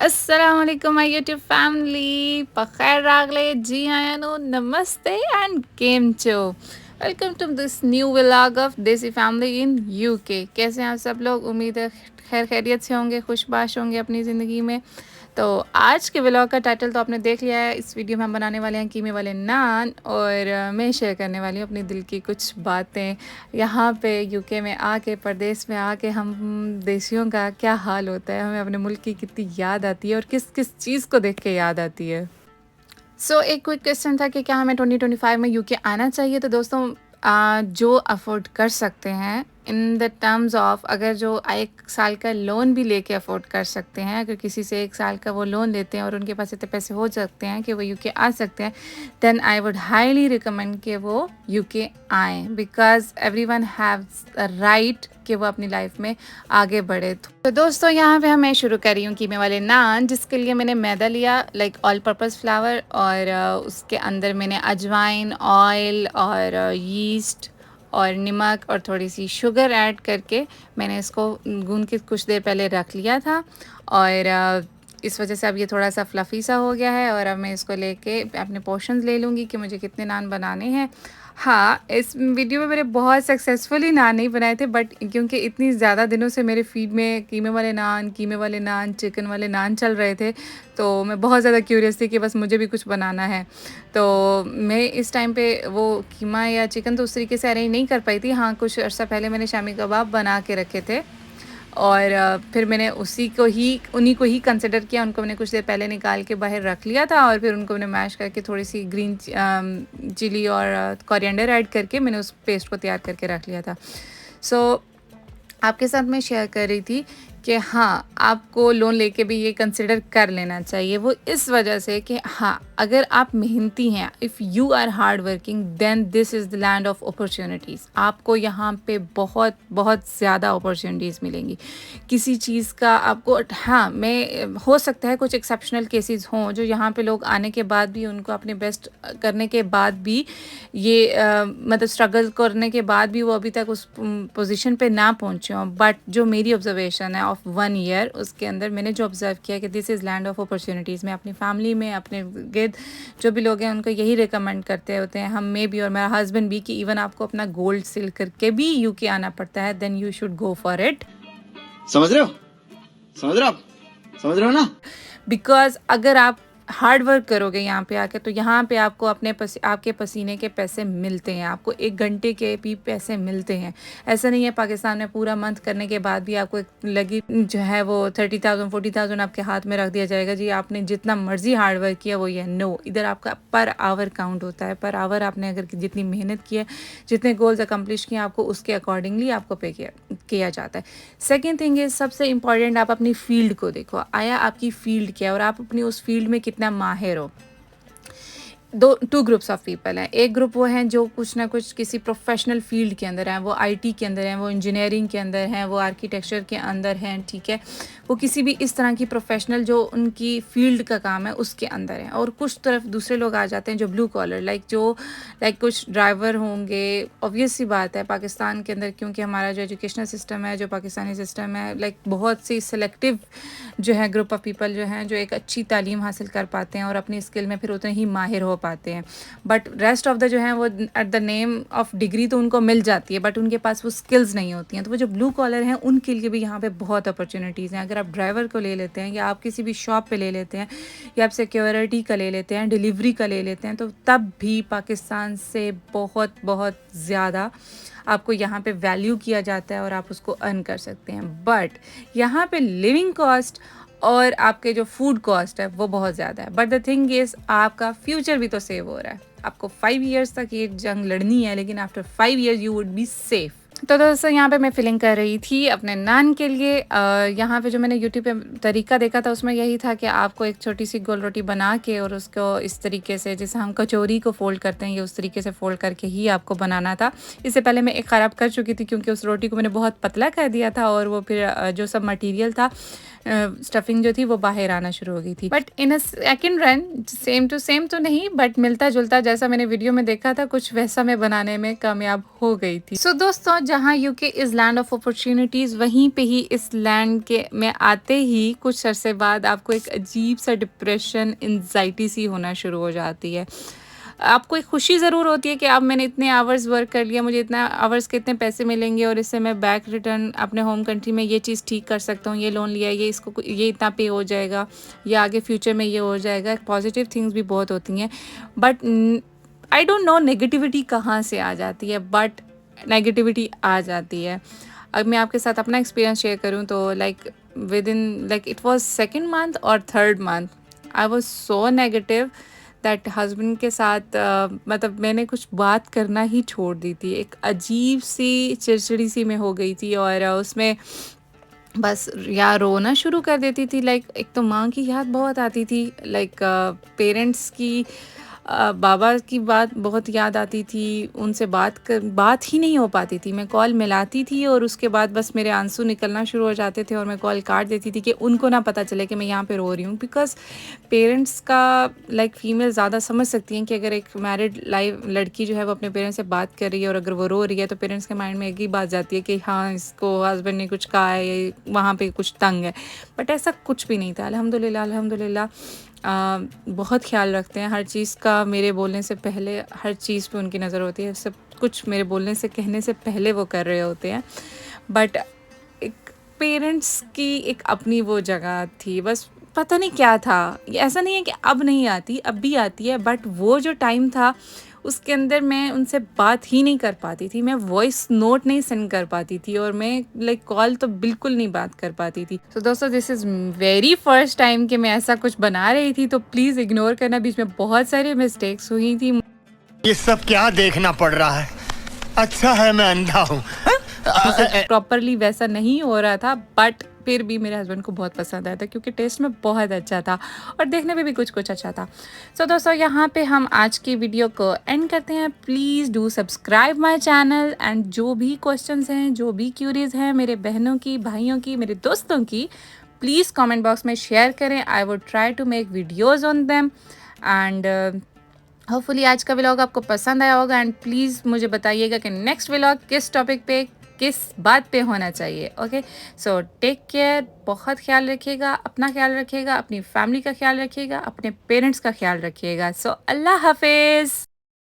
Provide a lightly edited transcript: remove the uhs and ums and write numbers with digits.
अस्सलाम वालेकुम my YouTube family पखैर रागले जी आयानो नमस्ते एंड केम चो welcome to this new vlog of desi family in UK. कैसे हैं आप सब लोग? उम्मीद है खैर खैरियत से होंगे, खुशबाश होंगे अपनी ज़िंदगी में। तो आज के व्लॉग का टाइटल तो आपने देख लिया है। इस वीडियो में हम बनाने वाले हैं कीमे वाले नान और मैं शेयर करने वाली हूँ अपनी दिल की कुछ बातें। यहाँ पे यूके में आके, परदेश में आके हम देशियों का क्या हाल होता है, हमें अपने मुल्क की कितनी याद आती है और किस किस चीज़ को देख के याद आती है। एक क्विक क्वेश्चन था कि क्या हमें 2025 में यूके आना चाहिए? तो दोस्तों जो अफोर्ड कर सकते हैं इन द टर्म्स ऑफ, अगर जो 1 साल का लोन भी लेके अफोर्ड कर सकते हैं, अगर किसी से 1 साल का वो लोन लेते हैं और उनके पास इतने पैसे हो सकते हैं कि वो यूके आ सकते हैं, then I would highly recommend कि वो यूके आएँ, because everyone haves the right कि वो अपनी लाइफ में आगे बढ़े। तो दोस्तों यहाँ पे मैं शुरू कर रही हूँ कीमे वाले नान, जिसके लिए मैंने मैदा लिया, लाइक ऑल पर्पज़ फ्लावर, और उसके अंदर मैंने अजवाइन, ऑयल और यीस्ट और नमक और थोड़ी सी शुगर ऐड करके मैंने इसको गूंद के कुछ देर पहले रख लिया था। और इस वजह से अब ये थोड़ा सा फ्लफ़ी सा हो गया है और अब मैं इसको लेके अपने पोर्शंस ले लूँगी कि मुझे कितने नान बनाने हैं। हाँ, इस वीडियो में मेरे बहुत सक्सेसफुली नान नहीं बनाए थे, बट क्योंकि इतनी ज़्यादा दिनों से मेरे फीड में कीमे वाले नान, चिकन वाले नान चल रहे थे, तो मैं बहुत ज़्यादा क्यूरियस थी कि बस मुझे भी कुछ बनाना है। तो मैं इस टाइम पे वो कीमा या चिकन तो उस तरीके से अरेंज नहीं कर पाई थी। हाँ, कुछ अर्सा पहले मैंने शामी कबाब बना के रखे थे और फिर मैंने उन्हीं को ही कंसिडर किया। उनको मैंने कुछ देर पहले निकाल के बाहर रख लिया था और फिर उनको मैंने मैश करके थोड़ी सी ग्रीन चिली और कोरिएंडर ऐड करके मैंने उस पेस्ट को तैयार करके रख लिया था। आपके साथ मैं शेयर कर रही थी कि हाँ, आपको लोन लेके भी ये कंसिडर कर लेना चाहिए। वो इस वजह से कि हाँ, अगर आप मेहनती हैं, if you are hard working, then this is the land of opportunities. आपको यहाँ पे बहुत बहुत ज़्यादा अपॉर्चुनिटीज़ मिलेंगी किसी चीज़ का आपको। हाँ, मैं हो सकता है कुछ एक्सेप्शनल केसेस हों जो यहाँ पे लोग आने के बाद भी, उनको अपने बेस्ट करने के बाद भी, ये मतलब स्ट्रगल करने के बाद भी वो अभी तक उस पोजीशन पे ना पहुँचे हों। बट जो मेरी ऑब्जर्वेशन है ऑफ 1 ईयर, उसके अंदर मैंने जो ऑब्ज़र्व किया कि this is land of opportunities. मैं अपनी फैमिली में, अपने गिर्द जो भी लोग हैं, उनको यही रिकमेंड करते होते हैं, हम में भी और मेरा हस्बैंड भी, कि इवन आपको अपना गोल्ड सेल करके भी यूके आना पड़ता है, then you should go for it. समझ रहे हो? समझ रहे हो ना? बिकॉज अगर आप हार्ड वर्क करोगे यहाँ पे आके, तो यहाँ पे आपको आपके पसीने के पैसे मिलते हैं, आपको 1 घंटे के भी पैसे मिलते हैं। ऐसा नहीं है पाकिस्तान में पूरा मंथ करने के बाद भी आपको लगी जो है वो 30,000 40,000 आपके हाथ में रख दिया जाएगा, जी आपने जितना मर्जी हार्ड वर्क किया वो ये नो। इधर आपका पर आवर काउंट होता है। पर आवर आपने अगर जितनी मेहनत की है, जितने गोल्स अकम्प्लिश किए, आपको उसके अकॉर्डिंगली आपको पे किया जाता है। सेकेंड थिंग इज, सबसे इम्पॉर्टेंट, आप अपनी फील्ड को देखो। आया आपकी फील्ड क्या है और आप अपनी उस फील्ड में कितना माहिर हो। टू ग्रुप्स ऑफ पीपल हैं। एक ग्रुप वो हैं जो कुछ ना कुछ किसी प्रोफेशनल फील्ड के अंदर हैं, वो आईटी के अंदर हैं, वो इंजीनियरिंग के अंदर हैं, वो आर्किटेक्चर के अंदर हैं, ठीक है, वो किसी भी इस तरह की प्रोफेशनल जो उनकी फील्ड का काम है उसके अंदर है। और कुछ तरफ दूसरे लोग आ जाते हैं जो ब्लू कॉलर, लाइक कुछ ड्राइवर होंगे। ऑब्वियस सी बात है पाकिस्तान के अंदर, क्योंकि हमारा जो एजुकेशनल सिस्टम है, जो पाकिस्तानी सिस्टम है, लाइक बहुत सी सेलेक्टिव जो है ग्रुप ऑफ पीपल जो हैं, जो एक अच्छी तालीम हासिल कर पाते हैं और अपनी स्किल में फिर उतने ही माहिर हो पाते हैं। बट रेस्ट ऑफ द जो हैं वो at the name of degree तो उनको मिल जाती है, बट उनके पास वो स्किल्स नहीं होती हैं। तो वो जो ब्लू कॉलर हैं उनके लिए भी यहाँ पे बहुत अपॉर्चुनिटीज़ हैं। अगर आप ड्राइवर को ले लेते हैं, या आप किसी भी शॉप पे ले लेते हैं, या आप सिक्योरिटी का ले लेते हैं, डिलीवरी का ले लेते हैं, तो तब भी पाकिस्तान से बहुत बहुत ज़्यादा आपको यहाँ पे वैल्यू किया जाता है और आप उसको अर्न कर सकते हैं। बट यहाँ पे लिविंग कॉस्ट और आपके जो फूड कॉस्ट है वो बहुत ज़्यादा है। बट द थिंग इज़, आपका फ्यूचर भी तो सेव हो रहा है। आपको 5 ईयर्स तक ये जंग लड़नी है, लेकिन after 5 years you would be safe. तो दोस्तों यहाँ पे मैं फिलिंग कर रही थी अपने नान के लिए। यहाँ पे जो मैंने यूट्यूब पे तरीका देखा था उसमें यही था कि आपको एक छोटी सी गोल रोटी बना के और उसको इस तरीके से, जैसे हम कचौरी को फोल्ड करते हैं, ये उस तरीके से फोल्ड करके ही आपको बनाना था। इससे पहले मैं एक ख़राब कर चुकी थी, क्योंकि उस रोटी को मैंने बहुत पतला कर दिया था और वो फिर जो सब मटीरियल था, स्टफिंग जो थी, वो बाहर आना शुरू हो गई थी। But in a second run same to same तो नहीं, बट मिलता जुलता जैसा मैंने वीडियो में देखा था, कुछ वैसा मैं बनाने में कामयाब हो गई थी। दोस्तों जहाँ UK is land of opportunities, वहीं पे ही इस लैंड के में आते ही कुछ अरसे बाद आपको एक अजीब सा डिप्रेशन, एंजाइटी सी होना शुरू हो जाती है। आपको एक खुशी ज़रूर होती है कि अब मैंने इतने आवर्स वर्क कर लिया, मुझे इतना आवर्स के इतने पैसे मिलेंगे और इससे मैं बैक रिटर्न अपने होम कंट्री में ये चीज़ ठीक कर सकता हूँ, ये लोन लिया है, ये इतना पे हो जाएगा या आगे फ्यूचर में ये हो जाएगा। पॉजिटिव थिंग्स भी बहुत होती हैं, but I don't know negativity कहाँ से आ जाती है, बट नेगेटिविटी आ जाती है। अब मैं आपके साथ अपना एक्सपीरियंस शेयर करूँ तो within it was second month और third month I was so negative that husband के साथ मतलब मैंने कुछ बात करना ही छोड़ दी थी। एक अजीब सी चिड़चिड़ी सी मैं हो गई थी और उसमें बस या रोना शुरू कर देती थी। एक तो माँ की याद बहुत आती थी, पेरेंट्स की, बाबा की बात बहुत याद आती थी। उनसे बात ही नहीं हो पाती थी। मैं कॉल मिलाती थी और उसके बाद बस मेरे आंसू निकलना शुरू हो जाते थे और मैं कॉल काट देती थी कि उनको ना पता चले कि मैं यहाँ पे रो रही हूँ। बिकॉज़ पेरेंट्स का फीमेल ज़्यादा समझ सकती हैं कि अगर एक मैरिड लाइफ लड़की जो है वो अपने पेरेंट्स से बात कर रही है और अगर वो रो रही है तो पेरेंट्स के माइंड में एक ही बात जाती है कि हाँ, इसको हस्बैंड ने कुछ कहा है, ये वहाँ पे कुछ तंग है। बट ऐसा कुछ भी नहीं था। अल्हम्दुलिल्लाह अल्हम्दुलिल्लाह बहुत ख़्याल रखते हैं हर चीज़ का। मेरे बोलने से पहले हर चीज़ पे उनकी नज़र होती है। सब कुछ मेरे बोलने से, कहने से पहले वो कर रहे होते हैं। बट एक पेरेंट्स की एक अपनी वो जगह थी, बस पता नहीं क्या था। ये ऐसा नहीं है कि अब नहीं आती, अब भी आती है, बट वो जो टाइम था उसके अंदर मैं उनसे बात ही नहीं कर पाती थी। मैं वॉइस नोट नहीं सेंड कर पाती थी और मैं कॉल तो बिल्कुल नहीं बात कर पाती थी। तो दोस्तों, this is very first time कि मैं ऐसा कुछ बना रही थी, तो प्लीज़ इग्नोर करना। बीच में बहुत सारी मिस्टेक्स हुई थी। ये सब क्या देखना पड़ रहा है? अच्छा है मैं अंधा हूँ। प्रॉपरली वैसा नहीं हो रहा था, बट फिर भी मेरे हस्बैंड को बहुत पसंद आया था क्योंकि टेस्ट में बहुत अच्छा था और देखने में भी कुछ कुछ अच्छा था। सो दोस्तों, यहाँ पे हम आज की वीडियो को एंड करते हैं। Please do subscribe my channel and जो भी क्वेश्चंस हैं, जो भी क्यूरीज हैं मेरे बहनों की, भाइयों की, मेरे दोस्तों की, प्लीज़ कमेंट बॉक्स में शेयर करें। I would try to make videos on them and hopefully आज का व्लॉग आपको पसंद आया होगा। एंड प्लीज़ मुझे बताइएगा कि नेक्स्ट व्लॉग किस टॉपिक पे, किस बात पे होना चाहिए। ओके, सो टेक केयर, बहुत ख्याल रखिएगा, अपना ख्याल रखिएगा, अपनी फैमिली का ख्याल रखिएगा, अपने पेरेंट्स का ख्याल रखिएगा। सो अल्लाह हाफिज़।